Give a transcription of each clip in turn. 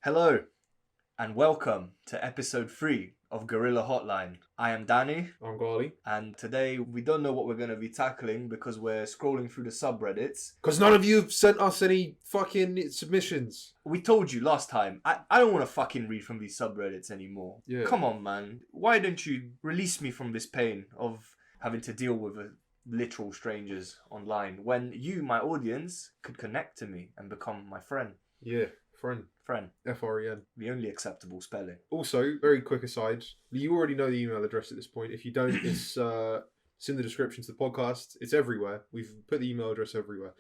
Hello, and welcome to episode 3 of Gorilla Hotline. I am Dani. I'm Ghaly. And today we don't know what we're going to be tackling because we're scrolling through the subreddits. Because none of you have sent us any fucking submissions. We told you last time, I don't want to fucking read from these subreddits anymore. Yeah. Come on, man. Why don't you release me from this pain of having to deal with literal strangers online when you, my audience, could connect to me and become my friend? Yeah, friend. Friend. F-R-E-N. The only acceptable spelling. Also, very quick aside, you already know the email address at this point. If you don't, it's in the description to the podcast. It's everywhere. We've put the email address everywhere.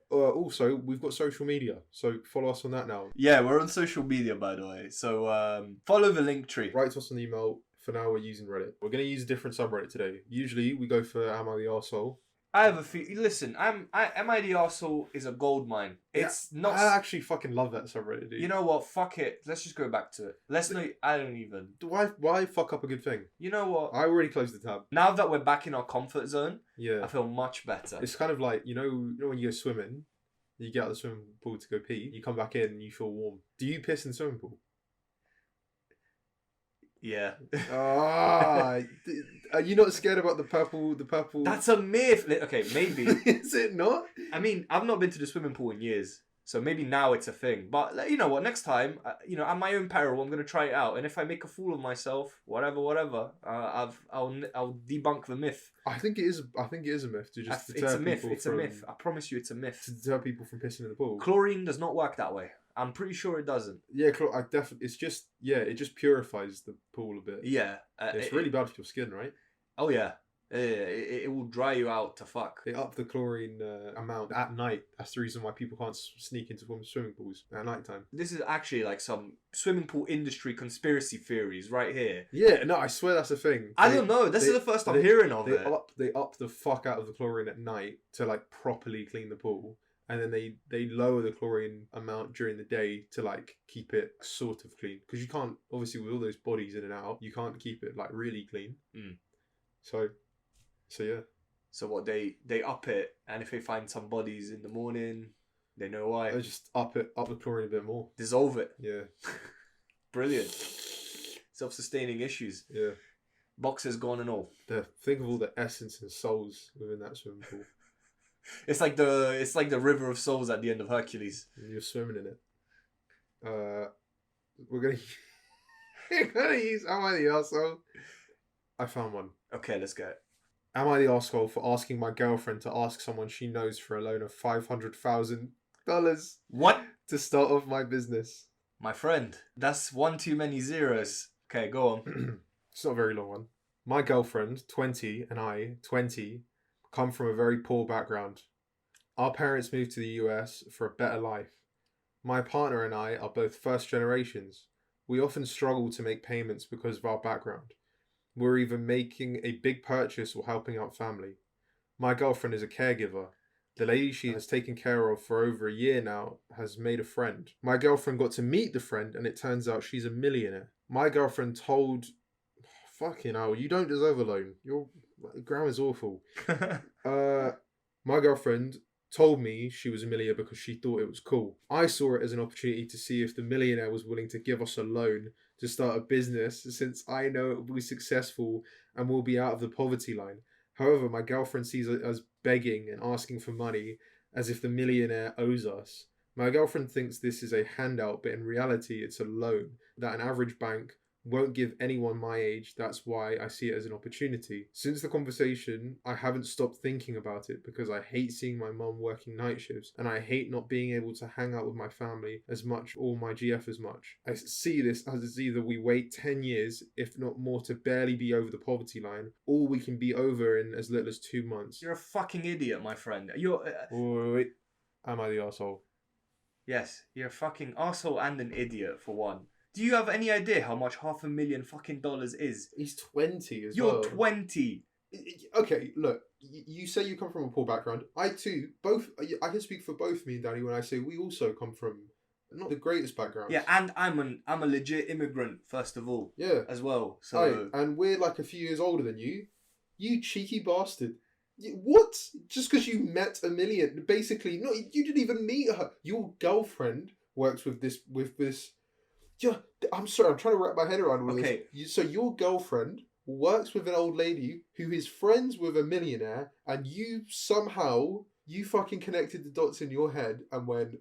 Also, we've got social media, so follow us on that now. Yeah, we're on social media, by the way. So follow the link tree. Write to us on the email. For now, we're using Reddit. We're going to use a different subreddit today. Usually, we go for Am I the Arsehole? I have a listen, Am I the Arsehole is a gold mine. It's not... I actually fucking love that subreddit, dude. You know what? Fuck it. Let's just go back to it. Let's not... I don't even... Why fuck up a good thing? You know what? I already closed the tab. Now that we're back in our comfort zone, Yeah. I feel much better. It's kind of like, you know when you go swimming, you get out of the swimming pool to go pee, you come back in and you feel warm. Do you piss in the swimming pool? Yeah. Are you not scared about the purple? That's a myth. Okay, maybe. Is it not? I mean, I've not been to the swimming pool in years. So maybe now it's a thing. But you know what? Next time, at my own peril, I'm going to try it out. And if I make a fool of myself, whatever, I'll debunk the myth. I think it is a myth to just deter It's a myth. people It's a myth. I promise you it's a myth. To deter people from pissing in the pool. Chlorine does not work that way. I'm pretty sure it doesn't. Yeah, it just purifies the pool a bit. Yeah. It's really bad for your skin, right? Oh, yeah. It will dry you out to fuck. They up the chlorine amount at night. That's the reason why people can't sneak into swimming pools at night time. This is actually like some swimming pool industry conspiracy theories right here. Yeah, no, I swear that's a thing. I don't know. This is the first I'm hearing of it. They up the fuck out of the chlorine at night to like properly clean the pool. And then they lower the chlorine amount during the day to like keep it sort of clean. Because you can't, obviously with all those bodies in and out, you can't keep it like really clean. Mm. So yeah. So what, they up it, and if they find some bodies in the morning, they know why. They just up the chlorine a bit more. Dissolve it. Yeah. Brilliant. Self-sustaining issues. Yeah. Boxers gone and all. Think of all the essence and souls within that swimming pool. It's like the river of souls at the end of Hercules. And you're swimming in it. We're gonna use Am I the Arsehole? I found one. Okay, let's go. Am I the arsehole for asking my girlfriend to ask someone she knows for a loan of $500,000? What? To start off my business. My friend, that's one too many zeros. Okay, go on. It's not a very long one. My girlfriend, 20, and I, 20, come from a very poor background. Our parents moved to the US for a better life. My partner and I are both first generations. We often struggle to make payments because of our background. We're either making a big purchase or helping out family. My girlfriend is a caregiver. The lady she has taken care of for over a year now has made a friend. My girlfriend got to meet the friend and it turns out she's a millionaire. My girlfriend told... Fucking hell, you don't deserve a loan. Your grammar's awful. My girlfriend told me she was a millionaire because she thought it was cool. I saw it as an opportunity to see if the millionaire was willing to give us a loan to start a business, since I know it will be successful and we'll be out of the poverty line. However, my girlfriend sees it as begging and asking for money as if the millionaire owes us. My girlfriend thinks this is a handout, but in reality it's a loan that an average bank won't give anyone my age. That's why I see it as an opportunity. Since the conversation, I haven't stopped thinking about it because I hate seeing my mum working night shifts and I hate not being able to hang out with my family as much or my GF as much. I see this as either we wait 10 years, if not more, to barely be over the poverty line, or we can be over in as little as 2 months. You're a fucking idiot, my friend. Wait. Am I the arsehole? Yes, you're a fucking arsehole and an idiot for one. Do you have any idea how much $500,000 fucking dollars is? He's 20 as You're well. You're 20. Okay, look, you say you come from a poor background. I too, I can speak for both me and Danny when I say we also come from not the greatest backgrounds. Yeah, and I'm a legit immigrant, first of all. Yeah. As well. So. And we're like a few years older than you. You cheeky bastard. What? Just because you met a million, basically, no, you didn't even meet her. Your girlfriend works with this Yeah, I'm sorry. I'm trying to wrap my head around all Okay. this. So your girlfriend works with an old lady who is friends with a millionaire, and you somehow you fucking connected the dots in your head and went,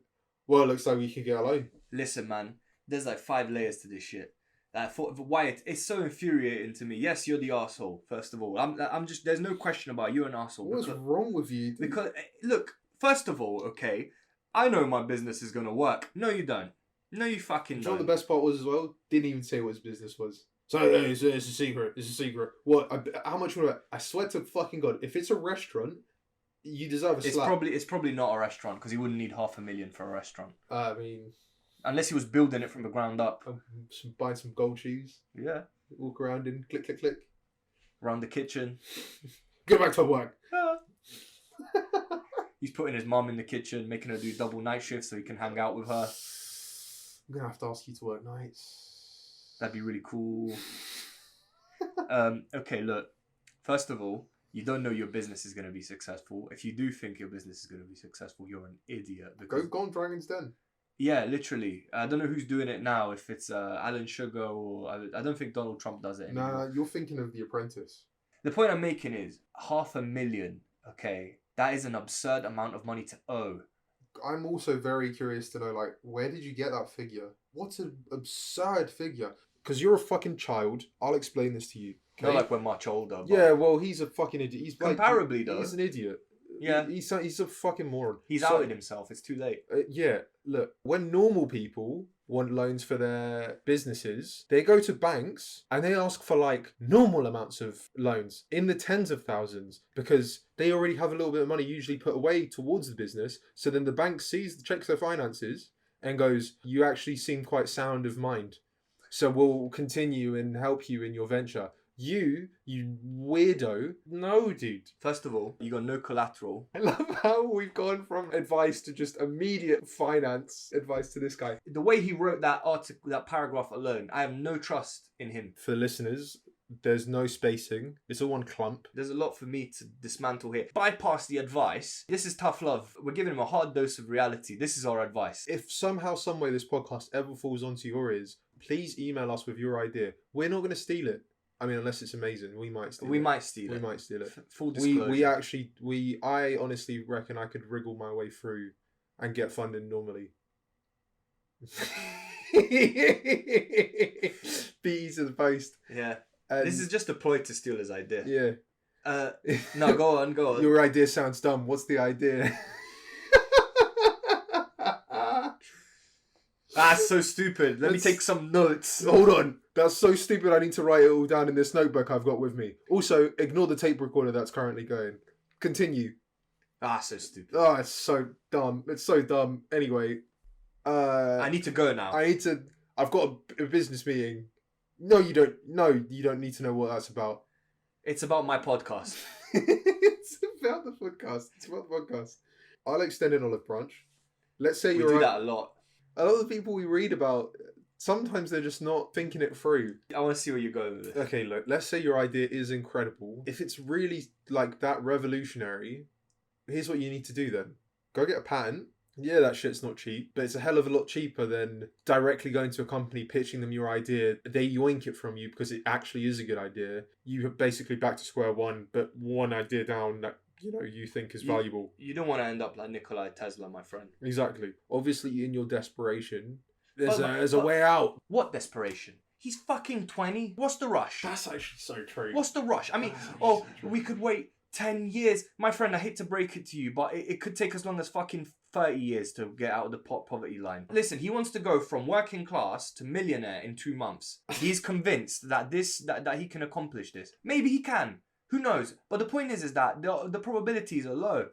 well, it looks like we can get a loan. Listen, man, there's like 5 layers to this shit. Why it's so infuriating to me. Yes, you're the asshole. First of all, I'm just. There's no question about you're an asshole. What's wrong with you? Dude? Because look, first of all, okay, I know my business is gonna work. No, you don't. No, you fucking You don't. know what the best part was as well? Didn't even say what his business was. So it's a secret. It's a secret. What? How much would I swear to fucking God, if it's a restaurant, you deserve a slap. It's probably not a restaurant because he wouldn't need $500,000 for a restaurant. I mean, unless he was building it from the ground up. Buying some gold shoes. Yeah. Walk around and click, click, click. Around the kitchen. Go back to work. He's putting his mum in the kitchen, making her do double night shifts so he can hang out with her. I'm going to have to ask you to work nights. That'd be really cool. Okay, look. First of all, you don't know your business is going to be successful. If you do think your business is going to be successful, you're an idiot. Because... Go on Dragon's Den. Yeah, literally. I don't know who's doing it now. If it's Alan Sugar or... I don't think Donald Trump does it anymore. Nah, you're thinking of The Apprentice. The point I'm making is $500,000, okay? That is an absurd amount of money to owe. I'm also very curious to know, like, where did you get that figure? What's an absurd figure? Because you're a fucking child. I'll explain this to you. Okay? Not like we're much older. But... Yeah, well, he's a fucking idiot. He's comparably, like, though. He's an idiot. Yeah. He's a fucking moron. He's outed himself. It's too late. Yeah, look, when normal people want loans for their businesses, they go to banks and they ask for like normal amounts of loans in the tens of thousands because they already have a little bit of money usually put away towards the business. So then the bank checks their finances and goes, you actually seem quite sound of mind. So we'll continue and help you in your venture. You weirdo. No, dude. First of all, you got no collateral. I love how we've gone from advice to just immediate finance advice to this guy. The way he wrote that article, that paragraph alone, I have no trust in him. For listeners, there's no spacing. It's all one clump. There's a lot for me to dismantle here. Bypass the advice. This is tough love. We're giving him a hard dose of reality. This is our advice. If somehow, some way this podcast ever falls onto your ears, please email us with your idea. We're not going to steal it. I mean, unless it's amazing, we might steal it. We might steal it. Full disclosure. I honestly reckon I could wriggle my way through and get funding normally. Bees to the post. Yeah. This is just a ploy to steal his idea. Yeah. No, go on. Your idea sounds dumb. What's the idea? That's so stupid. Let me take some notes. Hold on. That's so stupid. I need to write it all down in this notebook I've got with me. Also, ignore the tape recorder that's currently going. Continue. So stupid. Oh, it's so dumb. It's so dumb. Anyway. I need to go now. I've got a business meeting. No, you don't. No, you don't need to know what that's about. It's about my podcast. It's about the podcast. I'll extend an olive branch. Let's say we do that a lot. A lot of the people we read about, sometimes they're just not thinking it through. I want to see where you're going with it. Okay, look, let's say your idea is incredible. If it's really like that revolutionary, here's what you need to do then. Go get a patent. Yeah, that shit's not cheap, but it's a hell of a lot cheaper than directly going to a company, pitching them your idea. They yoink it from you because it actually is a good idea. You're basically back to square one, but one idea down that you think is valuable. You don't want to end up like Nikola Tesla, my friend. Exactly. Obviously, in your desperation, there's a way out. What desperation? He's fucking 20. What's the rush? That's actually so true. What's the rush? I mean, we could wait 10 years. My friend, I hate to break it to you, but it could take as long as fucking 30 years to get out of the poverty line. Listen, he wants to go from working class to millionaire in 2 months. He's convinced that that he can accomplish this. Maybe he can. Who knows? But the point is that the probabilities are low.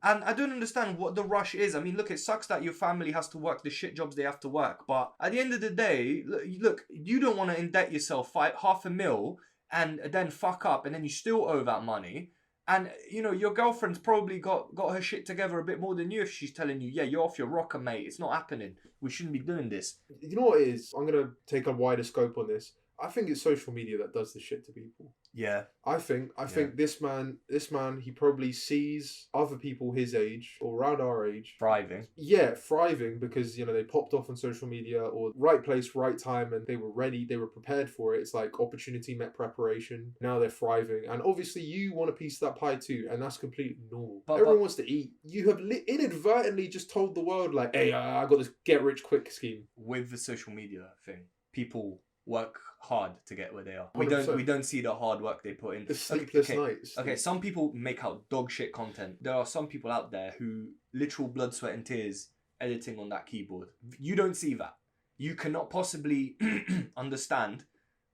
And I don't understand what the rush is. I mean, look, it sucks that your family has to work the shit jobs they have to work. But at the end of the day, look, you don't want to indebt yourself $500,000 and then fuck up and then you still owe that money. And, your girlfriend's probably got her shit together a bit more than you if she's telling you, yeah, you're off your rocker, mate. It's not happening. We shouldn't be doing this. You know what it is? I'm going to take a wider scope on this. I think it's social media that does the shit to people. Yeah. I think this man, he probably sees other people his age or around our age Thriving. Yeah, thriving because, you know, they popped off on social media or right place, right time, and they were ready, they were prepared for it. It's like opportunity met preparation. Now they're thriving. And obviously you want a piece of that pie too, and that's completely normal. Everyone wants to eat. You have inadvertently just told the world, like, hey, I got this get rich quick scheme. With the social media thing, people work hard to get where they are. 100%. We don't see the hard work they put in. The sleepless nights. Okay, some people make out dog shit content. There are some people out there who literal blood, sweat and tears editing on that keyboard. You don't see that. You cannot possibly understand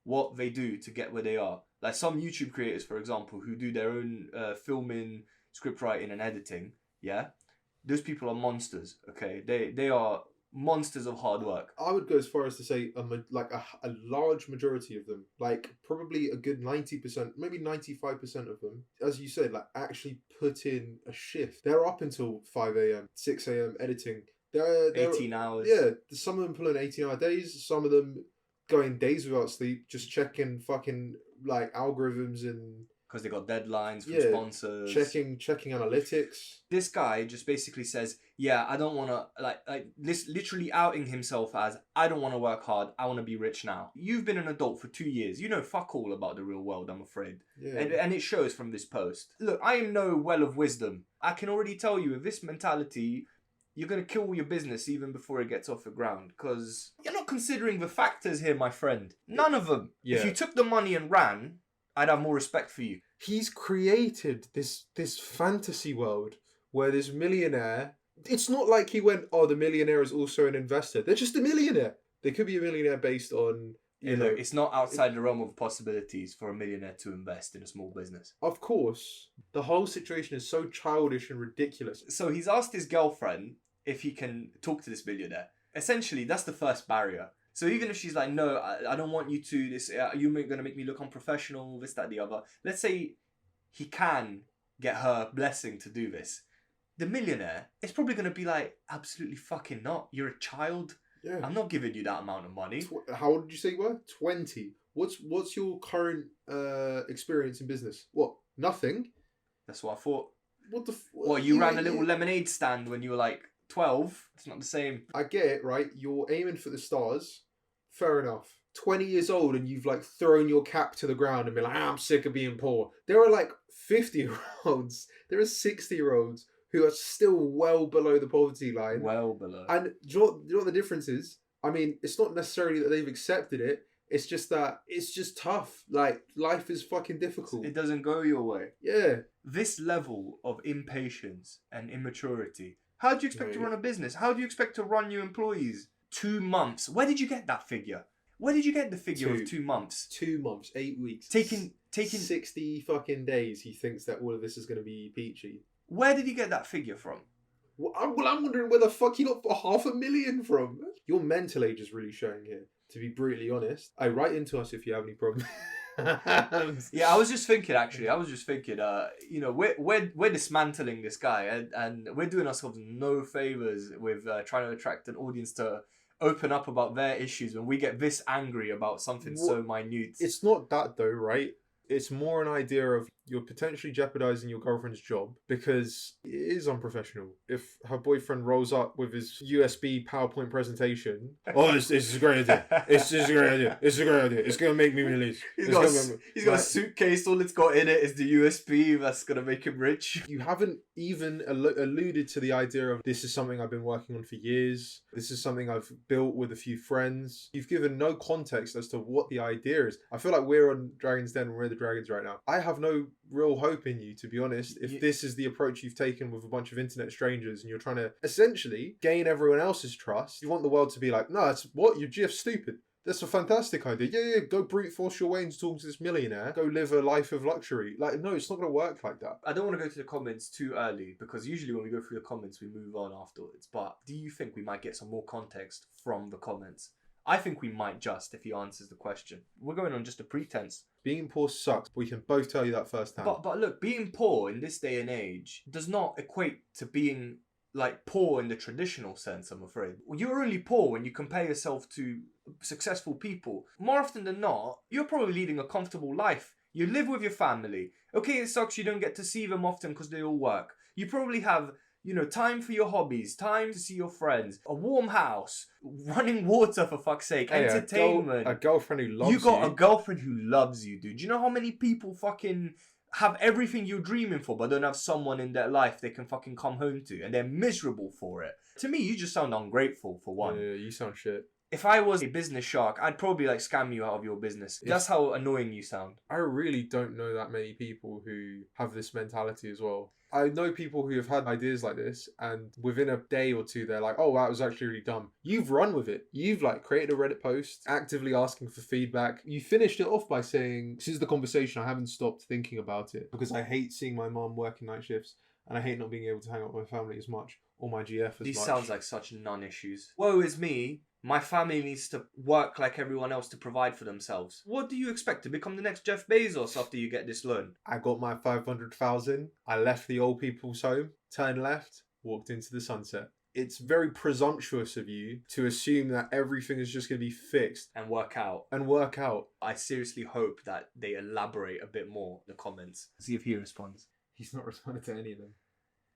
what they do to get where they are. Like some YouTube creators, for example, who do their own filming, script writing and editing. Yeah, those people are monsters. Okay, they are monsters of hard work. I would go as far as to say a large majority of them, like probably a good 90%, maybe 95% of them, as you said, like actually put in a shift. They're up until 5 a.m, 6 a.m. editing. They're 18 hours. Yeah, some of them pulling 18-hour days, some of them going days without sleep, just checking fucking like algorithms and because they got deadlines from sponsors. Checking analytics. This guy just basically says, yeah, I don't want to, like this, literally outing himself as, I don't want to work hard, I want to be rich now. You've been an adult for 2 years. You know fuck all about the real world, I'm afraid. Yeah. And it shows from this post. Look, I am no well of wisdom. I can already tell you, with this mentality, you're going to kill your business even before it gets off the ground. Because you're not considering the factors here, my friend. None of them. Yeah. If you took the money and ran, I'd have more respect for you. He's created this fantasy world where this millionaire... It's not like he went, oh, the millionaire is also an investor. They're just a millionaire. They could be a millionaire based on... You know, it's not outside the realm of possibilities for a millionaire to invest in a small business. Of course. The whole situation is so childish and ridiculous. So he's asked his girlfriend if he can talk to this millionaire. Essentially, that's the first barrier. So even if she's like, no, I don't want you to, this, you're going to make me look unprofessional, this, that, the other. Let's say he can get her blessing to do this. The millionaire is probably going to be like, absolutely fucking not. You're a child. Yeah. I'm not giving you that amount of money. How old did you say you were? 20. What's your current experience in business? What? Nothing? That's what I thought. What the... Well, you ran a little lemonade stand when you were like 12. It's not the same. I get it, right? You're aiming for the stars. Fair enough. 20 years old and you've like thrown your cap to the ground and been like, I'm sick of being poor. There are like 50-year-olds. There are 60-year-olds who are still well below the poverty line. Well below. And do you know what the difference is? I mean, it's not necessarily that they've accepted it. It's just that it's just tough. Like, life is fucking difficult. It doesn't go your way. Yeah. This level of impatience and immaturity. How do you expect to run a business? How do you expect to run your employees? 2 months. Where did you get that figure? Where did you get the figure of 2 months? 2 months, 8 weeks. Taking 60 fucking days, he thinks that all of this is going to be peachy. Where did he get that figure from? Well, I'm wondering where the fuck he got $500,000 from. Your mental age is really showing here, to be brutally honest. Write into us if you have any problems. Yeah, I was just thinking, actually. You know, we're dismantling this guy and we're doing ourselves no favours with trying to attract an audience to open up about their issues when we get this angry about something so minute. It's not that though, right? It's more an idea of you're potentially jeopardizing your girlfriend's job because it is unprofessional. If her boyfriend rolls up with his USB PowerPoint presentation, oh, this is a great idea. It's just a great idea. It's a great idea. It's going to make me millions. He's got a suitcase, all it's got in it is the USB that's going to make him rich. You haven't even alluded to the idea of this is something I've been working on for years. This is something I've built with a few friends. You've given no context as to what the idea is. I feel like we're on Dragon's Den and we're the dragons right now. I have no real hope in you, to be honest, if this is the approach you've taken with a bunch of internet strangers and you're trying to essentially gain everyone else's trust. You want the world to be like, no, it's what? You're just stupid. That's a fantastic idea. Yeah, go brute force your way into talking to this millionaire. Go live a life of luxury. Like, no, it's not going to work like that. I don't want to go to the comments too early because usually when we go through the comments, we move on afterwards. But do you think we might get some more context from the comments? I think we might just, if he answers the question. We're going on just a pretense. Being poor sucks. We can both tell you that firsthand. But look, being poor in this day and age does not equate to being like poor in the traditional sense, I'm afraid. You're only poor when you compare yourself to successful people. More often than not, you're probably leading a comfortable life. You live with your family. Okay, it sucks you don't get to see them often because they all work. You probably have, time for your hobbies, time to see your friends, a warm house, running water for fuck's sake, Hey, entertainment. a girlfriend who loves you. You got a girlfriend who loves you, dude. Do you know how many people fucking have everything you're dreaming for but don't have someone in their life they can fucking come home to and they're miserable for it? To me, you just sound ungrateful, for one. Yeah, you sound shit. If I was a business shark, I'd probably scam you out of your business. That's how annoying you sound. I really don't know that many people who have this mentality as well. I know people who have had ideas like this, and within a day or two, they're like, oh, that was actually really dumb. You've run with it. You've created a Reddit post, actively asking for feedback. You finished it off by saying, since the conversation, I haven't stopped thinking about it because I hate seeing my mom working night shifts and I hate not being able to hang out with my family as much or my GF as much. These sounds like such non-issues. Woe is me. My family needs to work like everyone else to provide for themselves. What do you expect? To become the next Jeff Bezos after you get this loan? I got my 500,000. I left the old people's home, turned left, walked into the sunset. It's very presumptuous of you to assume that everything is just going to be fixed. And work out. I seriously hope that they elaborate a bit more in the comments. See if he responds. He's not responded to any of them.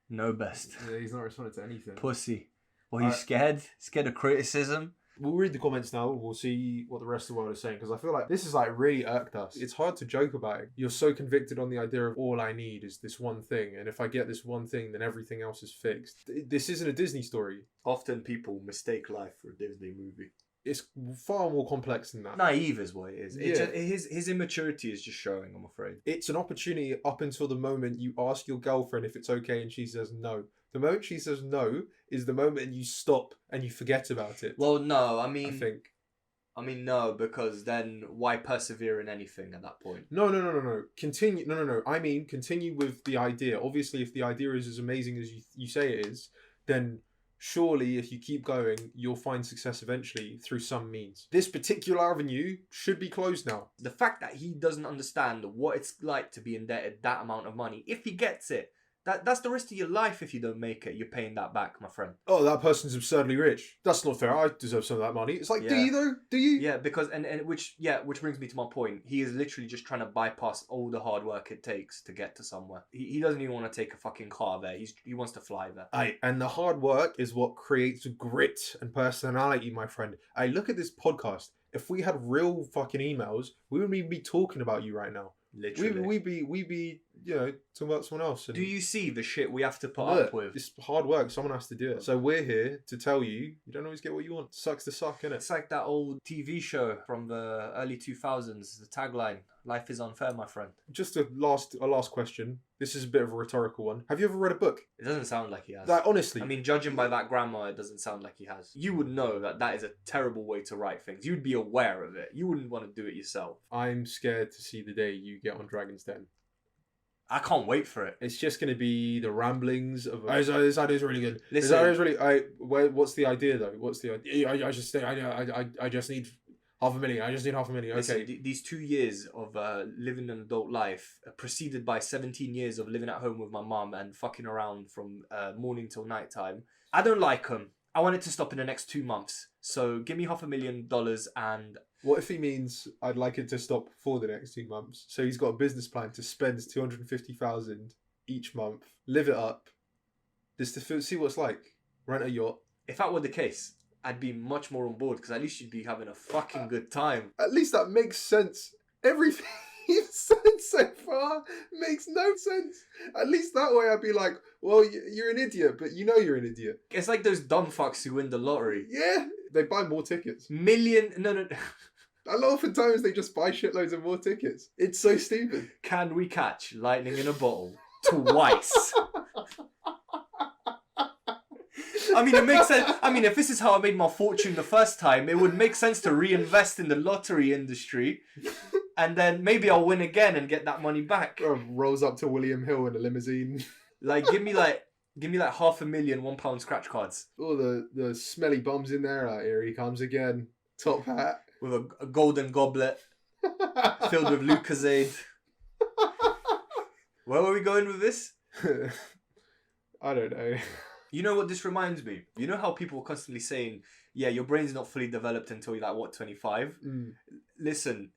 No best. Yeah, he's not responded to anything. Pussy. Well, he's scared? Scared of criticism? We'll read the comments now. We'll see what the rest of the world is saying, because I feel like this is really irked us. It's hard to joke about it. You're so convicted on the idea of all I need is this one thing, and if I get this one thing, then everything else is fixed. This isn't a Disney story. Often people mistake life for a Disney movie. It's far more complex than that. Naive is what it is. Yeah. His immaturity is just showing, I'm afraid. It's an opportunity up until the moment you ask your girlfriend if it's okay and she says no. The moment she says no is the moment you stop and you forget about it. Well, no, I mean, because then why persevere in anything at that point? No. Continue. No. I mean, continue with the idea. Obviously, if the idea is as amazing as you say it is, then surely if you keep going, you'll find success eventually through some means. This particular avenue should be closed now. The fact that he doesn't understand what it's like to be indebted that amount of money, if he gets it, that's the rest of your life. If you don't make it, you're paying that back, my friend. Oh, that person's absurdly rich. That's not fair. I deserve some of that money. It's yeah. Do you though? Do you? Yeah, because which brings me to my point. He is literally just trying to bypass all the hard work it takes to get to somewhere. He doesn't even want to take a fucking car there. He wants to fly there. And the hard work is what creates grit and personality, my friend. Look at this podcast. If we had real fucking emails, we wouldn't be talking about you right now. Literally. We'd be talking about someone else. Do you see the shit we have to put up with? It's hard work. Someone has to do it. So we're here to tell you, you don't always get what you want. Sucks to suck, innit? It's like that old TV show from the early 2000s. The tagline, life is unfair, my friend. Just a last question. This is a bit of a rhetorical one. Have you ever read a book? It doesn't sound like he has. Honestly. I mean, judging by that grammar, it doesn't sound like he has. You would know that is a terrible way to write things. You'd be aware of it. You wouldn't want to do it yourself. I'm scared to see the day you get on Dragon's Den. I can't wait for it. It's just going to be the ramblings of... This idea is really good. Listen, this idea is really... what's the idea, though? What's the idea? I just need $500,000. I just need $500,000. Okay. Listen, these 2 years of living an adult life, preceded by 17 years of living at home with my mum and fucking around from morning till night time, I don't like them. I want it to stop in the next 2 months. So give me $500,000 and... What if he means I'd like it to stop for the next 2 months? So he's got a business plan to spend $250,000 each month, live it up, just to see what it's like, rent a yacht. If that were the case, I'd be much more on board because at least you'd be having a fucking good time. At least that makes sense. Everything you've said so far makes no sense. At least that way I'd be like, well, you're an idiot, but you know you're an idiot. It's like those dumb fucks who win the lottery. Yeah, they buy more tickets. No. A lot of the times they just buy shitloads of more tickets. It's so stupid. Can we catch lightning in a bottle twice? I mean, it makes sense. I mean, if this is how I made my fortune the first time, it would make sense to reinvest in the lottery industry. And then maybe I'll win again and get that money back. Rolls up to William Hill in a limousine. Give me $500,000 £1 scratch cards. All the smelly bums in there. Here he comes again. Top hat. With a golden goblet filled with Lucozade. Where were we going with this? I don't know. You know what this reminds me? You know how people are constantly saying, yeah, your brain's not fully developed until you're like, 25? Listen,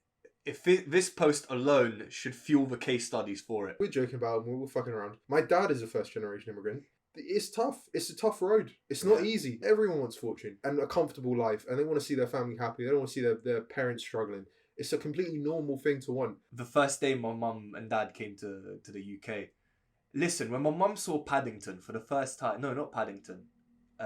if this post alone should fuel the case studies for it. We're joking about it, we're fucking around. My dad is a first generation immigrant. It's tough. It's a tough road. It's not easy. Everyone wants fortune and a comfortable life, and they want to see their family happy. They don't want to see their parents struggling. It's a completely normal thing to want. The first day my mum and dad came to the UK, listen, when my mum saw Paddington for the first time, no, not Paddington,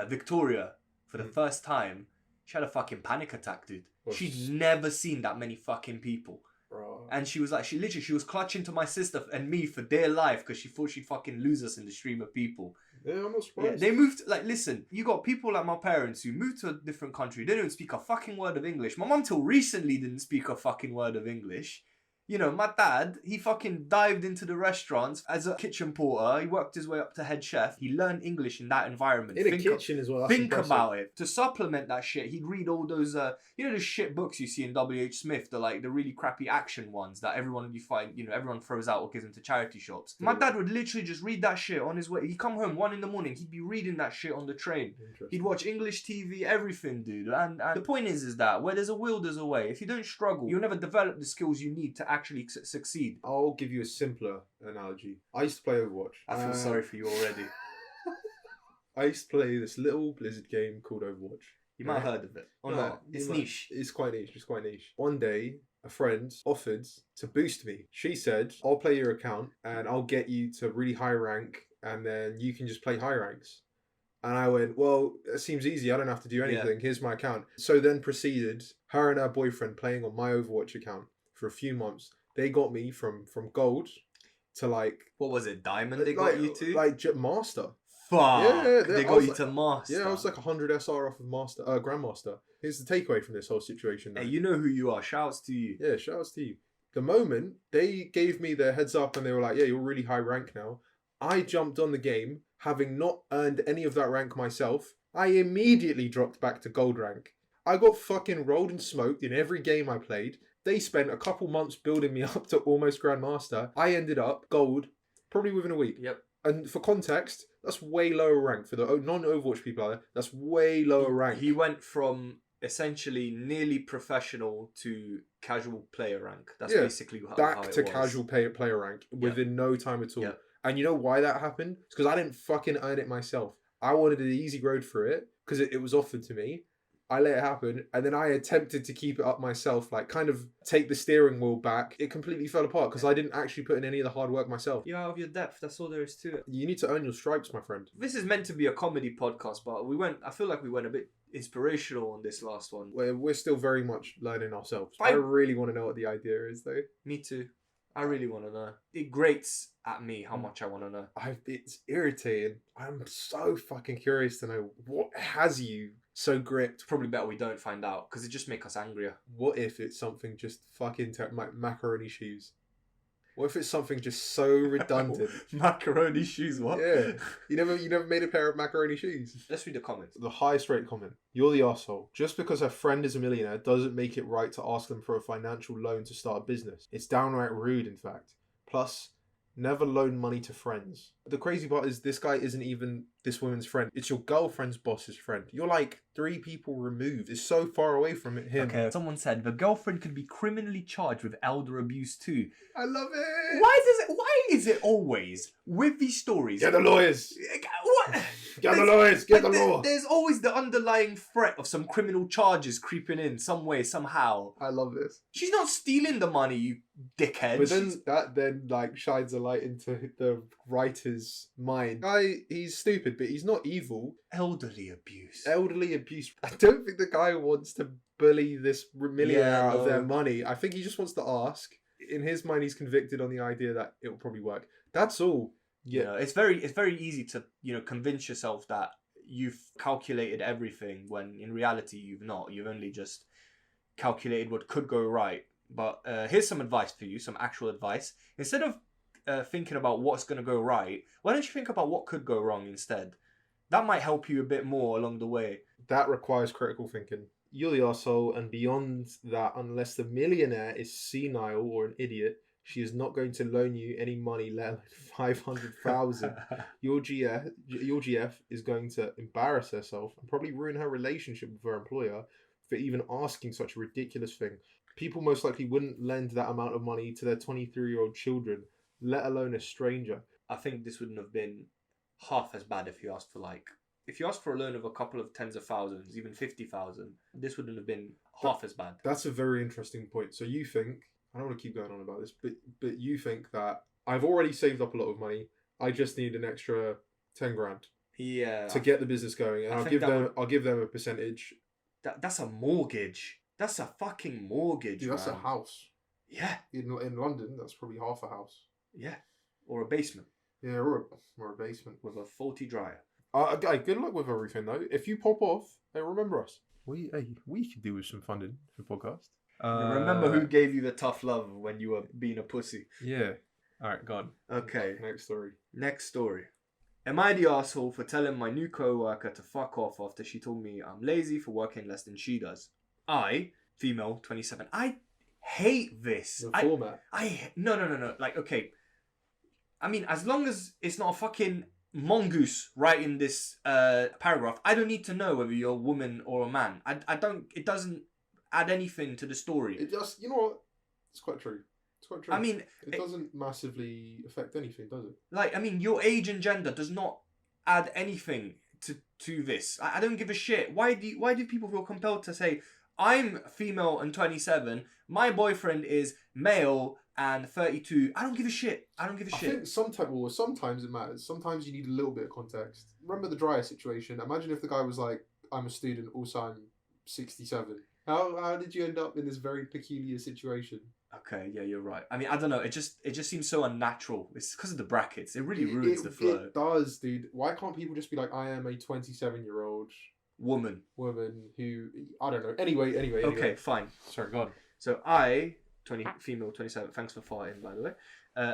Victoria for the first time, she had a fucking panic attack, dude. She'd never seen that many fucking people. Bro. And she was like, she was clutching to my sister and me for dear life because she thought she'd fucking lose us in the stream of people. Yeah, I'm not surprised. Yeah, they moved, like, listen, you got people like my parents who moved to a different country. They don't speak a fucking word of English. My mum till recently didn't speak a fucking word of English. You know, my dad, he fucking dived into the restaurants as a kitchen porter. He worked his way up to head chef. He learned English in that environment. In a kitchen as well. Think about it. To supplement that shit, he'd read all those, you know, those shit books you see in W.H. Smith, the really crappy action ones that everyone throws out or gives them to charity shops. My dad would literally just read that shit on his way. He'd come home 1 a.m, he'd be reading that shit on the train. He'd watch English TV, everything, dude. And the point is that where there's a will, there's a way. If you don't struggle, you'll never develop the skills you need to actually succeed. I'll give you a simpler analogy. I used to play Overwatch. I feel sorry for you already. I used to play this little Blizzard game called Overwatch. You might have heard of it. Or not. It's niche. It's quite niche. One day, a friend offered to boost me. She said, I'll play your account and I'll get you to really high rank and then you can just play high ranks. And I went, well, it seems easy. I don't have to do anything. Yeah. Here's my account. So then proceeded, her and her boyfriend playing on my Overwatch account for a few months. They got me from gold to like... What was it? Diamond they got you to? Like master. Fuck. Yeah, they got you to master. Yeah, I was like 100 SR off of master, grandmaster. Here's the takeaway from this whole situation. Hey, you know who you are. Shouts to you. Yeah, shouts to you. The moment they gave me their heads up and they were like, yeah, you're really high rank now. I jumped on the game, having not earned any of that rank myself. I immediately dropped back to gold rank. I got fucking rolled and smoked in every game I played. They spent a couple months building me up to almost Grandmaster. I ended up gold probably within a week. Yep. And for context, that's way lower rank. For the non-Overwatch people out there, that's way lower rank. He went from essentially nearly professional to casual player rank. That's basically how back it to was. Casual player rank within no time at all. Yep. And you know why that happened? It's because I didn't fucking earn it myself. I wanted the easy road for it because it was offered to me. I let it happen, and then I attempted to keep it up myself, like kind of take the steering wheel back. It completely fell apart because I didn't actually put in any of the hard work myself. You're out of your depth, that's all there is to it. You need to earn your stripes, my friend. This is meant to be a comedy podcast, but I feel like we went a bit inspirational on this last one. We're still very much learning ourselves. I really want to know what the idea is, though. Me too. I really want to know. It grates at me how much I want to know. It's irritating. I'm so fucking curious to know what has you so gripped. Probably better we don't find out because it just makes us angrier. What if it's something just fucking like macaroni shoes? What if it's something just so redundant? Macaroni shoes, what? Yeah. You never made a pair of macaroni shoes? Let's read the comments. The highest rate comment. You're the arsehole. Just because a friend is a millionaire doesn't make it right to ask them for a financial loan to start a business. It's downright rude, in fact. Plus, never loan money to friends. The crazy part is this guy isn't even this woman's friend. It's your girlfriend's boss's friend. You're like 3 people removed. It's so far away from him. Okay, someone said the girlfriend could be criminally charged with elder abuse too. I love it. Why is it always with these stories? Get the lawyers. What? Get the lawyers. Get the law. There's always the underlying threat of some criminal charges creeping in some way, somehow. I love this. She's not stealing the money, you dickhead. But then that like shines a light into the writer's mind. He's stupid, but he's not evil. Elderly abuse. I don't think the guy wants to bully this millionaire out of their money. I think he just wants to ask. In his mind, he's convicted on the idea that it will probably work. That's all. Yeah, it's very easy to convince yourself that you've calculated everything when in reality you've not. You've only just calculated what could go right. But here's some advice for you, some actual advice. Instead of thinking about what's going to go right, why don't you think about what could go wrong instead? That might help you a bit more along the way. That requires critical thinking. You're the arsehole, and beyond that, unless the millionaire is senile or an idiot, She is not going to loan you any money, let alone 500,000. Your GF is going to embarrass herself and probably ruin her relationship with her employer for even asking such a ridiculous thing. People most likely wouldn't lend that amount of money to their 23-year-old children, let alone a stranger. I think this wouldn't have been half as bad if you asked for if you asked for a loan of a couple of tens of thousands, even 50,000, this wouldn't have been half as bad. That's a very interesting point. So you think, I don't want to keep going on about this, but you think that I've already saved up a lot of money. I just need an extra 10 grand. Yeah. To get the business going, and I'll give them a percentage. That's a mortgage. That's a fucking mortgage. Dude, that's a house. Yeah. In London, that's probably half a house. Yeah. Or a basement. Yeah, or a basement with a faulty dryer. Okay, good luck with everything though. If you pop off, remember us. We could do with some funding for podcast. Remember who gave you the tough love when you were being a pussy. Yeah. Alright, go on. Okay. Next story. Am I the asshole for telling my new co-worker to fuck off after she told me I'm lazy for working less than she does? I, female, 27. I hate this. The format. No. Okay. I mean, as long as it's not a fucking mongoose writing this paragraph, I don't need to know whether you're a woman or a man. I don't. It doesn't add anything to the story. It just, you know what? It's quite true. I mean, it doesn't massively affect anything, does it? I mean, your age and gender does not add anything to this. I don't give a shit. Why do people feel compelled to say I'm female and 27, my boyfriend is male and 32? I don't give a shit. I think sometimes it matters. Sometimes you need a little bit of context. Remember the dryer situation? Imagine if the guy was like, I'm a student, also I'm 67. How did you end up in this very peculiar situation? Okay, yeah, you're right. I mean, I don't know. It just seems so unnatural. It's because of the brackets. It really ruins the flow. It does, dude. Why can't people just be like, I am a 27-year-old woman who, I don't know. Anyway. Okay, fine. Sorry, go on. So female 27. Thanks for farting, by the way.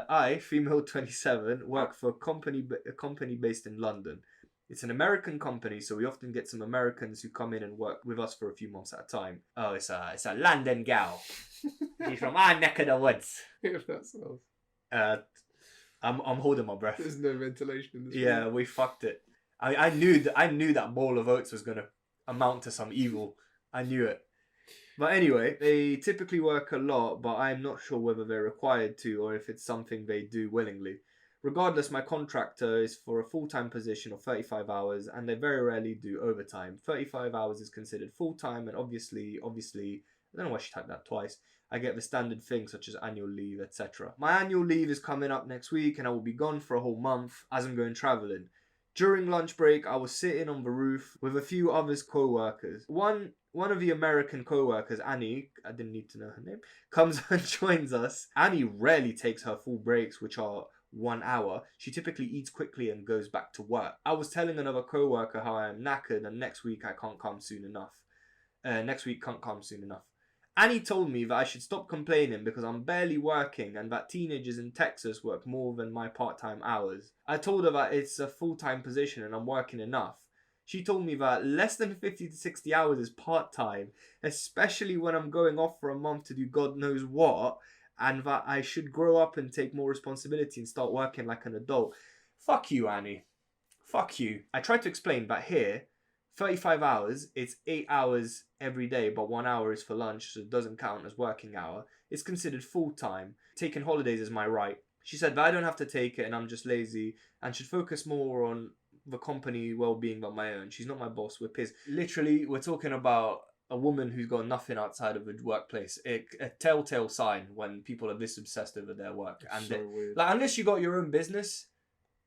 I, female 27, work for a company based in London. It's an American company, so we often get some Americans who come in and work with us for a few months at a time. Oh, it's a London gal. She's from our neck of the woods. If that sounds. I'm holding my breath. There's no ventilation in this room. Yeah, we fucked it. I knew that bowl of oats was gonna amount to some evil. I knew it. But anyway, they typically work a lot, but I'm not sure whether they're required to or if it's something they do willingly. Regardless, my contractor is for a full-time position of 35 hours, and they very rarely do overtime. 35 hours is considered full-time, and obviously, I don't know why she typed that twice, I get the standard things such as annual leave, etc. My annual leave is coming up next week, and I will be gone for a whole month as I'm going travelling. During lunch break, I was sitting on the roof with a few others co-workers. One of the American co-workers, Annie, I didn't need to know her name, comes and joins us. Annie rarely takes her full breaks, which are 1 hour. She typically eats quickly and goes back to work. I was telling another co-worker how I am knackered and next week can't come soon enough. Annie told me that I should stop complaining because I'm barely working and that teenagers in Texas work more than my part-time hours. I told her that it's a full-time position and I'm working enough. She told me that less than 50 to 60 hours is part-time, especially when I'm going off for a month to do God knows what, and that I should grow up and take more responsibility and start working like an adult. Fuck you, Annie. Fuck you. I tried to explain that here, 35 hours, it's 8 hours every day, but 1 hour is for lunch, so it doesn't count as working hour. It's considered full-time. Taking holidays is my right. She said that I don't have to take it and I'm just lazy and should focus more on the company well-being than my own. She's not my boss, we're peers. Literally, we're talking about a woman who's got nothing outside of the workplace. A telltale sign when people are this obsessed over their work. And so weird. Unless you got your own business,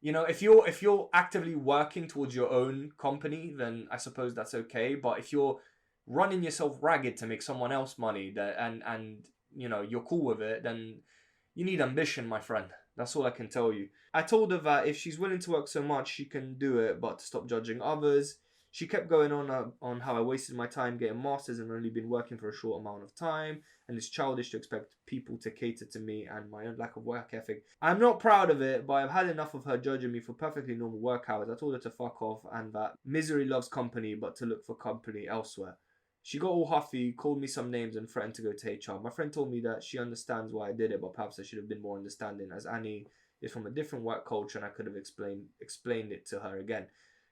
you know, if you're actively working towards your own company, then I suppose that's okay. But if you're running yourself ragged to make someone else money, and you know you're cool with it, then you need ambition, my friend. That's all I can tell you. I told her that if she's willing to work so much, she can do it, but to stop judging others. She kept going on how I wasted my time getting masters and only been working for a short amount of time, and it's childish to expect people to cater to me and my own lack of work ethic. I'm not proud of it, but I've had enough of her judging me for perfectly normal work hours. I told her to fuck off and that misery loves company, but to look for company elsewhere. She got all huffy, called me some names and threatened to go to HR. My friend told me that she understands why I did it, but perhaps I should have been more understanding, as Annie is from a different work culture and I could have explained it to her again.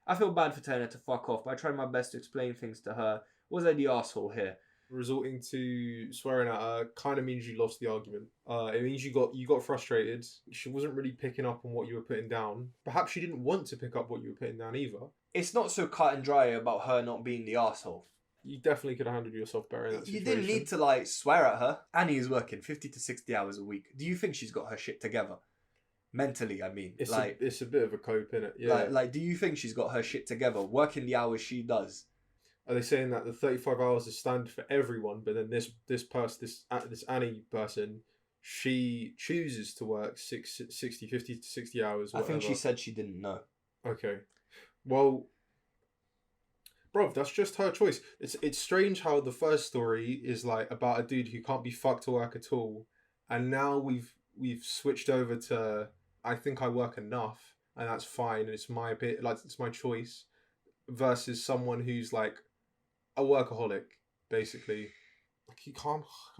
I feel bad for telling her to fuck off, but I tried my best to explain things to her. Was I the asshole here? Resorting to swearing at her kind of means you lost the argument. It means you got frustrated. She wasn't really picking up on what you were putting down. Perhaps she didn't want to pick up what you were putting down either. It's not so cut and dry about her not being the asshole. You definitely could have handled yourself better in that situation. You didn't need to like swear at her. Annie is working 50 to 60 hours a week. Do you think she's got her shit together? Mentally, I mean. It's a bit of a cope, innit? Yeah. Like, do you think she's got her shit together, working the hours she does? Are they saying that the 35 hours is standard for everyone, but then this Annie person, she chooses to work 50 to 60 hours, whatever. I think she said she didn't know. Okay. Well, bro, that's just her choice. It's strange how the first story is like about a dude who can't be fucked to work at all, and now we've switched over to I think I work enough and that's fine and it's my bit, like it's my choice, versus someone who's like a workaholic, basically. Like I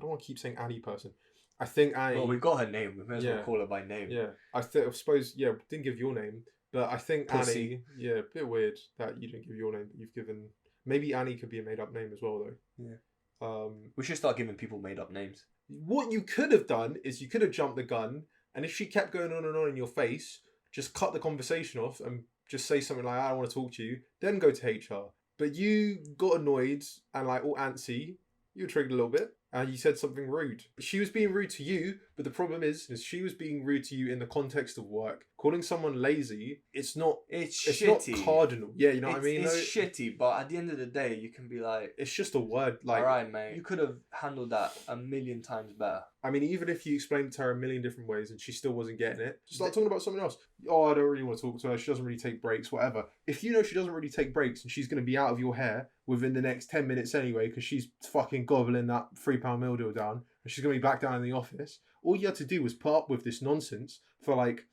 don't want to keep saying Annie person. I think Annie. Well, we've got her name. We may as well call her by name. Yeah, I suppose. Yeah, didn't give your name, but I think Pussy. Annie. Yeah, a bit weird that you didn't give your name, but you've given. Maybe Annie could be a made up name as well, though. Yeah. We should start giving people made up names. What you could have done is you could have jumped the gun, and if she kept going on and on in your face, just cut the conversation off and just say something like, "I don't want to talk to you." Then go to HR. But you got annoyed and like all antsy. You were triggered a little bit. And you said something rude. She was being rude to you, but the problem is she was being rude to you in the context of work. Calling someone lazy, it's not shitty. Not cardinal. Yeah, you know what I mean? It's shitty, but at the end of the day, you can be like... It's just a word. Like, alright, mate. You could have handled that a million times better. I mean, even if you explained it to her a million different ways and she still wasn't getting it, just start talking about something else. Oh, I don't really want to talk to her. She doesn't really take breaks, whatever. If you know she doesn't really take breaks and she's going to be out of your hair within the next 10 minutes anyway because she's fucking gobbling that £3 meal deal down and she's going to be back down in the office, all you had to do was put up with this nonsense for like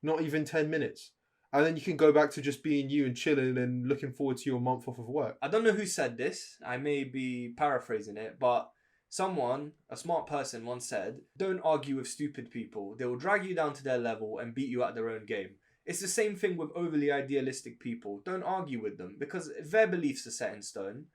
not even 10 minutes. And then you can go back to just being you and chilling and looking forward to your month off of work. I don't know who said this. I may be paraphrasing it, but someone, a smart person, once said, "Don't argue with stupid people. They will drag you down to their level and beat you at their own game." It's the same thing with overly idealistic people. Don't argue with them because their beliefs are set in stone.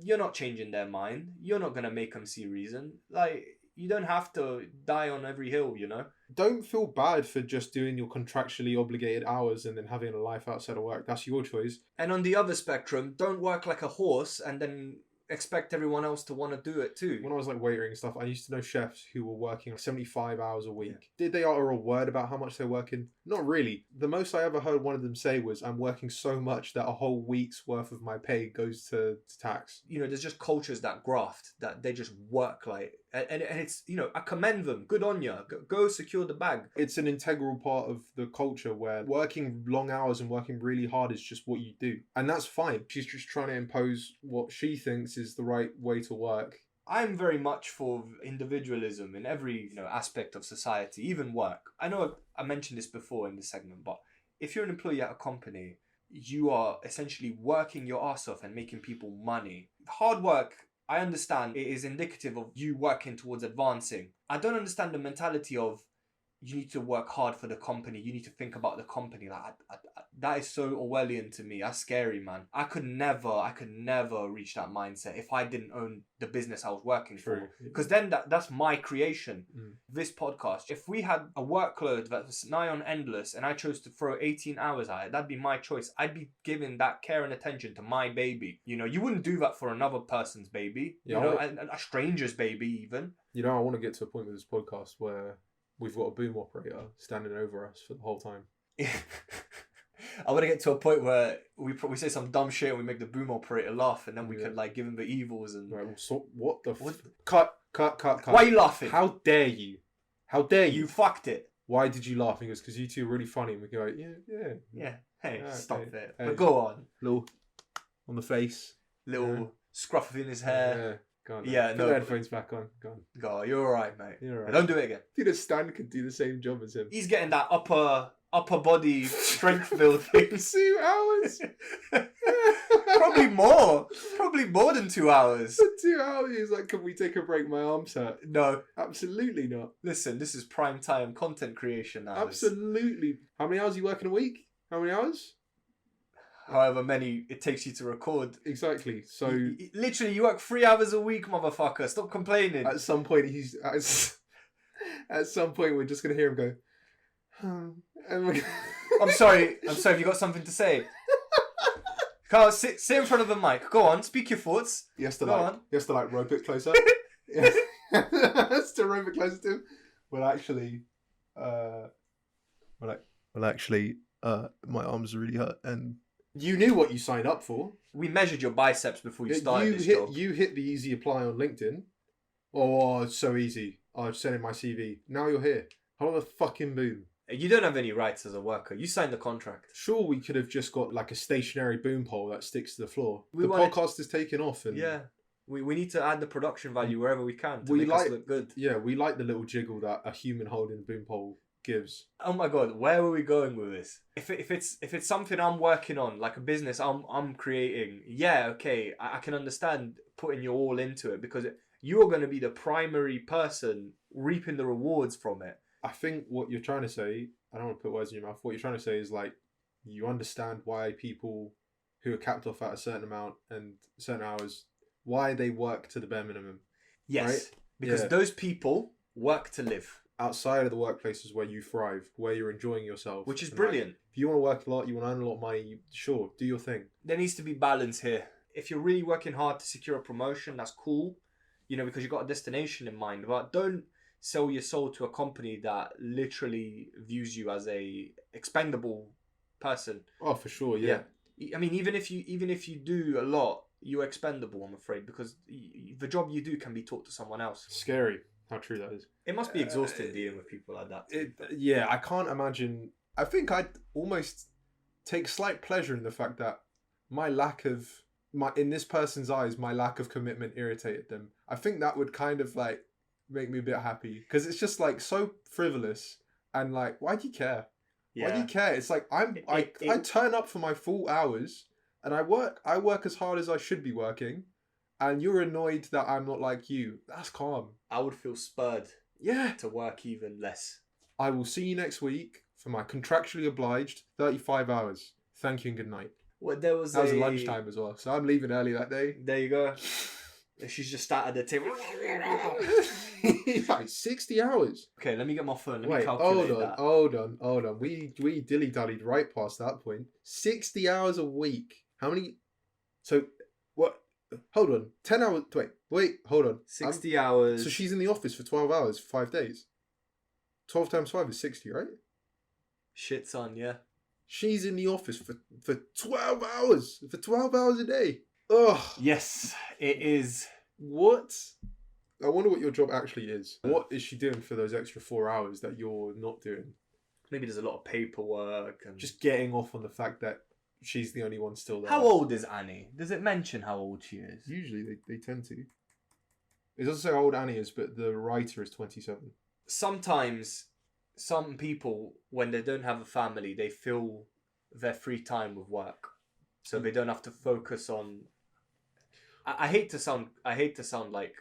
You're not changing their mind. You're not going to make them see reason. Like, you don't have to die on every hill, you know? Don't feel bad for just doing your contractually obligated hours and then having a life outside of work. That's your choice. And on the other spectrum, don't work like a horse and then expect everyone else to want to do it too. When I was like waitering and stuff, I used to know chefs who were working 75 hours a week. Yeah. Did they utter a word about how much they're working? Not really. The most I ever heard one of them say was, "I'm working so much that a whole week's worth of my pay goes to tax." You know, there's just cultures that graft, that they just work like, and it's, you know, I commend them. Good on you. Go secure the bag. It's an integral part of the culture where working long hours and working really hard is just what you do. And that's fine. She's just trying to impose what she thinks is the right way to work. I'm very much for individualism in every, you know, aspect of society, even work. I know I mentioned this before in this segment, but if you're an employee at a company, you are essentially working your ass off and making people money. Hard work, I understand, it is indicative of you working towards advancing. I don't understand the mentality of you need to work hard for the company. You need to think about the company. Like that is so Orwellian to me. That's scary, man. I could never reach that mindset if I didn't own the business I was working for. Because then that's my creation. This podcast, if we had a workload that was nigh on endless and I chose to throw 18 hours at it, that'd be my choice. I'd be giving that care and attention to my baby. You know, you wouldn't do that for another person's baby. Yeah, you know, a stranger's baby even. You know, I want to get to a point with this podcast where we've got a boom operator standing over us for the whole time. I want to get to a point where we say some dumb shit and we make the boom operator laugh and then we can like give him the evils and... Right, so what the... Cut. Why are you laughing? How dare you? How dare you? You fucked it. Why did you laugh? He goes, because you two are really funny. And we go, yeah. Hey, stop it. Hey. But go on. Little on the face. Little scruff in his hair. Go on, yeah, put no. the headphones back on. Go on. Go, you're alright, mate. You're alright. Don't do it again. I think Stan could do the same job as him. He's getting that upper body strength building. 2 hours. Probably more. Probably more than 2 hours. 2 hours. He's like, can we take a break? My arm's hurt. No. Absolutely not. Listen, this is prime time content creation hours. Absolutely. How many hours are you working a week? How many hours? However many it takes you to record. Exactly. So literally, you work 3 hours a week, motherfucker. Stop complaining. At some point, at some point, we're just gonna hear him go. And I'm sorry. Have you got something to say? Carl, sit in front of the mic. Go on, speak your thoughts. He has to rope it closer. Has to rope it closer to him. Well, actually, my arms really hurt, and you knew what you signed up for. We measured your biceps before you started this job. You hit the easy apply on LinkedIn. Oh, it's so easy. I've sent in my CV. Now you're here. How the fucking boom? You don't have any rights as a worker. You signed the contract. Sure, we could have just got like a stationary boom pole that sticks to the floor. Podcast is taking off, and yeah, we need to add the production value wherever we can to make us look good. Yeah, we like the little jiggle that a human holding a boom pole gives. Oh my god, where were we going with this? If it's something I'm working on, like a business I'm creating, yeah, okay, I can understand putting your all into it because you're going to be the primary person reaping the rewards from it. I think what you're trying to say, I don't want to put words in your mouth, what you're trying to say is like, you understand why people who are capped off at a certain amount and certain hours, why they work to the bare minimum. Yes, right? Because those people work to live. Outside of the workplaces where you thrive, where you're enjoying yourself. Which is brilliant. Like, if you want to work a lot, you want to earn a lot of money, sure, do your thing. There needs to be balance here. If you're really working hard to secure a promotion, that's cool, because you've got a destination in mind, but don't sell your soul to a company that literally views you as a expendable person. Oh, for sure, yeah. I mean, even if you do a lot, you're expendable, I'm afraid, because the job you do can be taught to someone else. Scary how true that is. It must be exhausting dealing with people like that. Yeah, I can't imagine. I think I'd almost take slight pleasure in the fact that in this person's eyes, my lack of commitment irritated them. I think that would kind of like make me a bit happy because it's just like so frivolous and like, why do you care? Yeah. Why do you care? It's like I turn up for my full hours and I work as hard as I should be working, and you're annoyed that I'm not like you. That's calm. I would feel spurred. Yeah. To work even less. I will see you next week for my contractually obliged 35 hours. Thank you and good night. Well, that was a lunchtime as well, so I'm leaving early that day. There you go. She's just sat at the table. Like 60 hours. Okay, let me get my phone. Let me calculate that. Hold on. We dilly-dallied right past that point. 60 hours a week. How many? So, what? Hold on. 10 hours. Wait, hold on. 60 hours. So she's in the office for 12 hours, 5 days. 12 times 5 is 60, right? Shit, son, yeah. She's in the office for 12 hours. For 12 hours a day. Ugh. Yes, it is. What? I wonder what your job actually is. What is she doing for those extra 4 hours that you're not doing? Maybe there's a lot of paperwork and just getting off on the fact that she's the only one still there. How old is Annie? Does it mention how old she is? Usually they tend to. It doesn't say how old Annie is, but the writer is 27. Sometimes some people, when they don't have a family, they fill their free time with work, so they don't have to focus on. I hate to sound like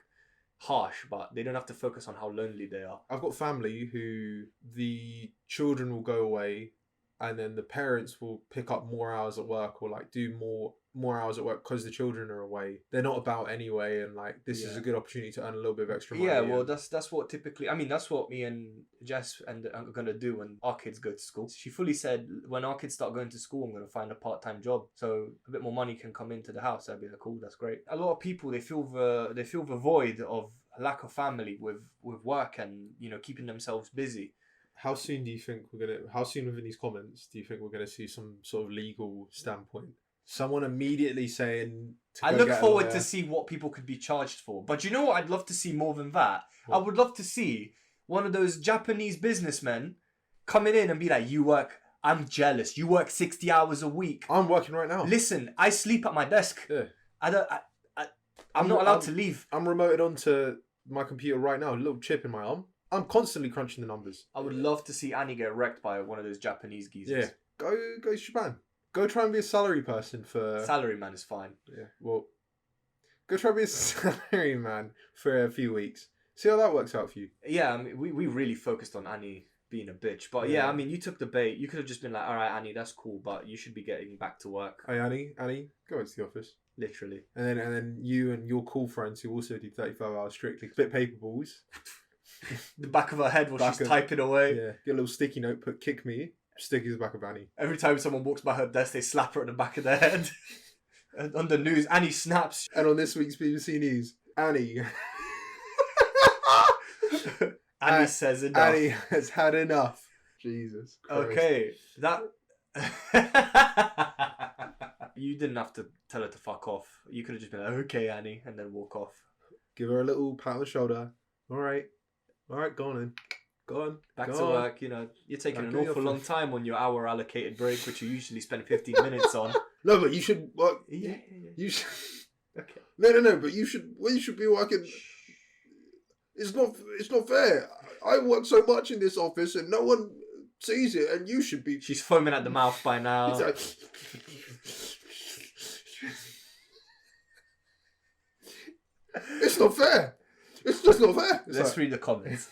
harsh, but they don't have to focus on how lonely they are. I've got family who the children will go away, and then the parents will pick up more hours at work or like do more hours at work because the children are away. They're not about anyway, and like this is a good opportunity to earn a little bit of extra money. Yeah, well, that's what typically. I mean, that's what me and Jess are gonna do when our kids go to school. She fully said when our kids start going to school, I'm gonna find a part-time job so a bit more money can come into the house. I'd be like, cool, that's great. A lot of people they feel the void of lack of family with work and keeping themselves busy. How soon within these comments do you think we're gonna see some sort of legal standpoint? Someone immediately saying... I look forward to see what people could be charged for. But you know what I'd love to see more than that? What? I would love to see one of those Japanese businessmen coming in and be like, I'm jealous. You work 60 hours a week. I'm working right now. Listen, I sleep at my desk. Yeah. I'm not allowed to leave. I'm remoted onto my computer right now. A little chip in my arm. I'm constantly crunching the numbers. I would love to see Annie get wrecked by one of those Japanese geezers. Yeah. Go to Japan. Go try and be a salary person for... Salary man is fine. Yeah, well... Go try and be a salary man for a few weeks. See how that works out for you. Yeah, I mean, we really focused on Annie being a bitch. But yeah, I mean, you took the bait. You could have just been like, all right, Annie, that's cool, but you should be getting back to work. Hey, Annie, go into the office. Literally. And then you and your cool friends who also do 35 hours strictly spit paper balls. The back of her head while she's typing away. Yeah, get a little sticky note, put kick me, stick it to the back of Annie. Every time someone walks by her desk, they slap her at the back of their head. And on the news, Annie snaps. And on this week's BBC News, Annie... Annie says enough. Annie has had enough. Jesus Christ. Okay, that... You didn't have to tell her to fuck off. You could have just been like, okay, Annie, and then walk off. Give her a little pat on the shoulder. All right, go on then. Go on. Back to work, you know. You're taking an awful long time on your hour allocated break, which you usually spend 15 minutes on. No, but you should work. Yeah. You should... Okay. No, but you should be working... It's not fair. I work so much in this office and no one sees it, and you should be... She's foaming at the mouth by now. It's like... It's not fair. It's just not fair. Let's read the comments.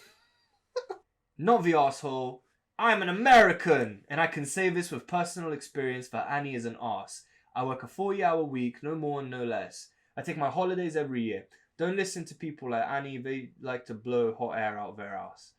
Not the arsehole. I'm an American, and I can say this with personal experience that Annie is an arse. I work a 40-hour week, no more and no less. I take my holidays every year. Don't listen to people like Annie. They like to blow hot air out of their ass.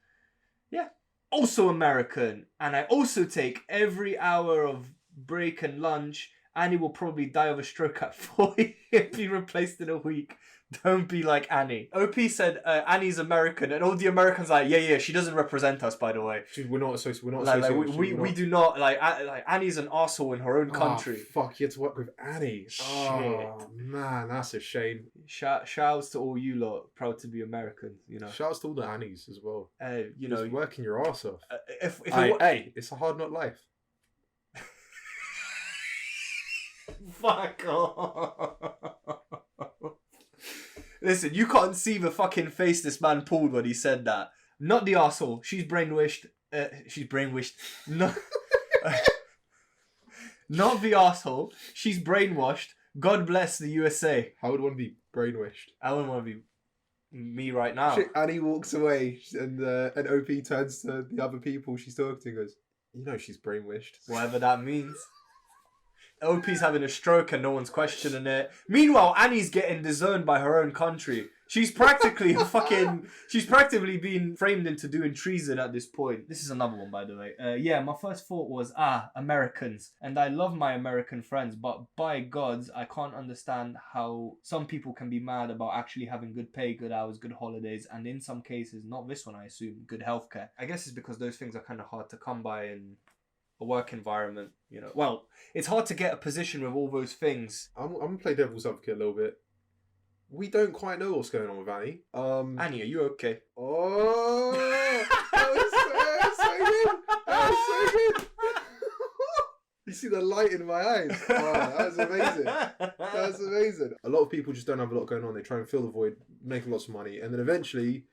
Yeah. Also American. And I also take every hour of break and lunch. Annie will probably die of a stroke at 40 and be replaced in a week. Don't be like Annie. OP said Annie's American, and all the Americans are like, yeah, she doesn't represent us, by the way. We're not associated. We do not like Annie's an arsehole in her own country. Fuck, you had to work with Annie. Shit. Oh man, that's a shame. Shouts to all you lot, proud to be Americans. You know. Shouts to all the Annies as well. You know, just working your arse off. Hey, it's a hard knock life. Fuck off. Listen, you can't see the fucking face this man pulled when he said that. Not the arsehole. She's brainwashed. No. Not the arsehole. She's brainwashed. God bless the USA. I would want to be brainwashed. I wouldn't want to be me right now. Shit, Annie walks away and OP turns to the other people she's talking to and goes, you know she's brainwashed. Whatever that means. OP's having a stroke and no one's questioning it. Meanwhile, Annie's getting disowned by her own country. She's practically been framed into doing treason at this point. This is another one, by the way. Yeah, my first thought was, Americans. And I love my American friends, but by gods, I can't understand how some people can be mad about actually having good pay, good hours, good holidays, and in some cases, not this one, I assume, good healthcare. I guess it's because those things are kind of hard to come by in a work environment, you know. Well, it's hard to get a position with all those things. I'm gonna play devil's advocate a little bit. We don't quite know what's going on with Annie. Annie, are you okay? Oh, that was so good. That was so good. You see the light in my eyes. Oh, that was amazing. That was amazing. A lot of people just don't have a lot going on. They try and fill the void, make lots of money, and then eventually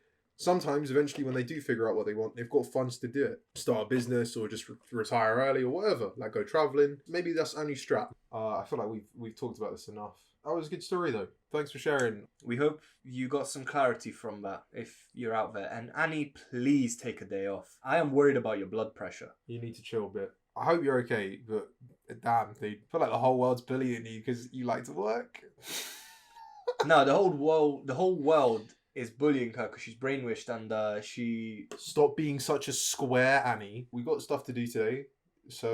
when they do figure out what they want, they've got funds to do it. Start a business or just retire early or whatever. Like go travelling. Maybe that's Annie's strap. I feel like we've talked about this enough. That was a good story though. Thanks for sharing. We hope you got some clarity from that if you're out there. And Annie, please take a day off. I am worried about your blood pressure. You need to chill a bit. I hope you're okay, but damn, dude. I feel like the whole world's bullying you because you like to work. No, the whole world is bullying her because she's brainwashed and she... Stop being such a square, Annie. We've got stuff to do today, so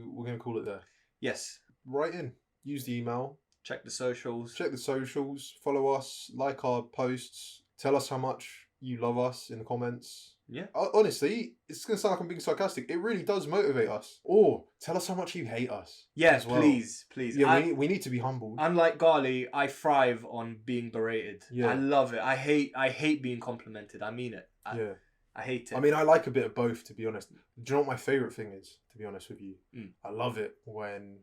we're going to call it there. Yes. Write in. Use the email. Check the socials. Follow us. Like our posts. Tell us how much you love us in the comments. Yeah. Honestly, it's going to sound like I'm being sarcastic. It really does motivate us. Or tell us how much you hate us. Yes, well. Please. Yeah, we need to be humbled. Unlike Ghaly, I thrive on being berated. Yeah. I love it. I hate being complimented. I mean it. I hate it. I mean, I like a bit of both, to be honest. Do you know what my favourite thing is, to be honest with you? I love it when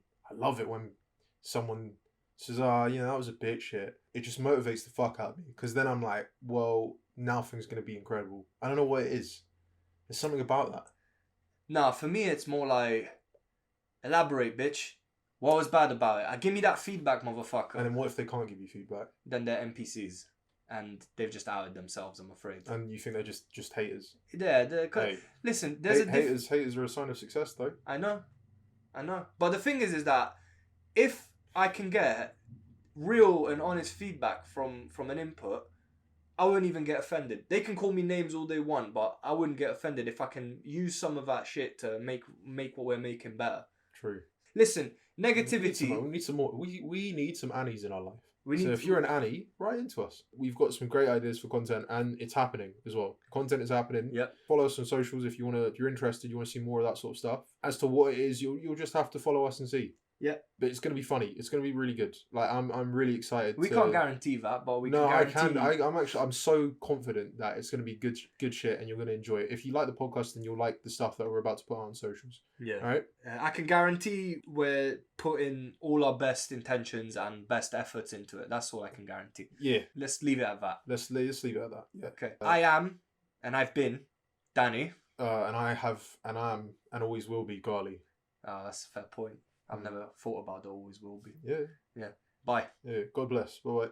someone says, that was a bit shit. It just motivates the fuck out of me. Because then I'm like, well, now things going to be incredible. I don't know what it is. There's something about that. Nah, for me, it's more like, elaborate, bitch. What was bad about it? Give me that feedback, motherfucker. And then what if they can't give you feedback? Then they're NPCs. And they've just outed themselves, I'm afraid. And you think they're just haters? Yeah, Hey, listen, there's haters are a sign of success, though. I know. But the thing is that if I can get real and honest feedback from an input, I wouldn't even get offended. They can call me names all they want, but I wouldn't get offended if I can use some of that shit to make what we're making better. True. Listen, negativity. We need some more. We need some Annies in our life. So if you're an Annie, write into us. We've got some great ideas for content, and it's happening as well. Content is happening. Yep. Follow us on socials if you're interested. You want to see more of that sort of stuff. As to what it is, you'll just have to follow us and see. Yeah. But it's gonna be funny. It's gonna be really good. Like I'm really excited. We can't guarantee that, but we can guarantee. I'm so confident that it's gonna be good shit, and you're gonna enjoy it. If you like the podcast, then you'll like the stuff that we're about to put on socials. Yeah. All right. I can guarantee we're putting all our best intentions and best efforts into it. That's all I can guarantee. Yeah. Let's leave it at that. Let's leave it at that. Yeah. Okay. I am, and I've been, Dani. And I have, and I am, and always will be Ghaly. That's a fair point. I've never thought about it, always will be. Yeah. Yeah. Bye. Yeah. God bless. Bye.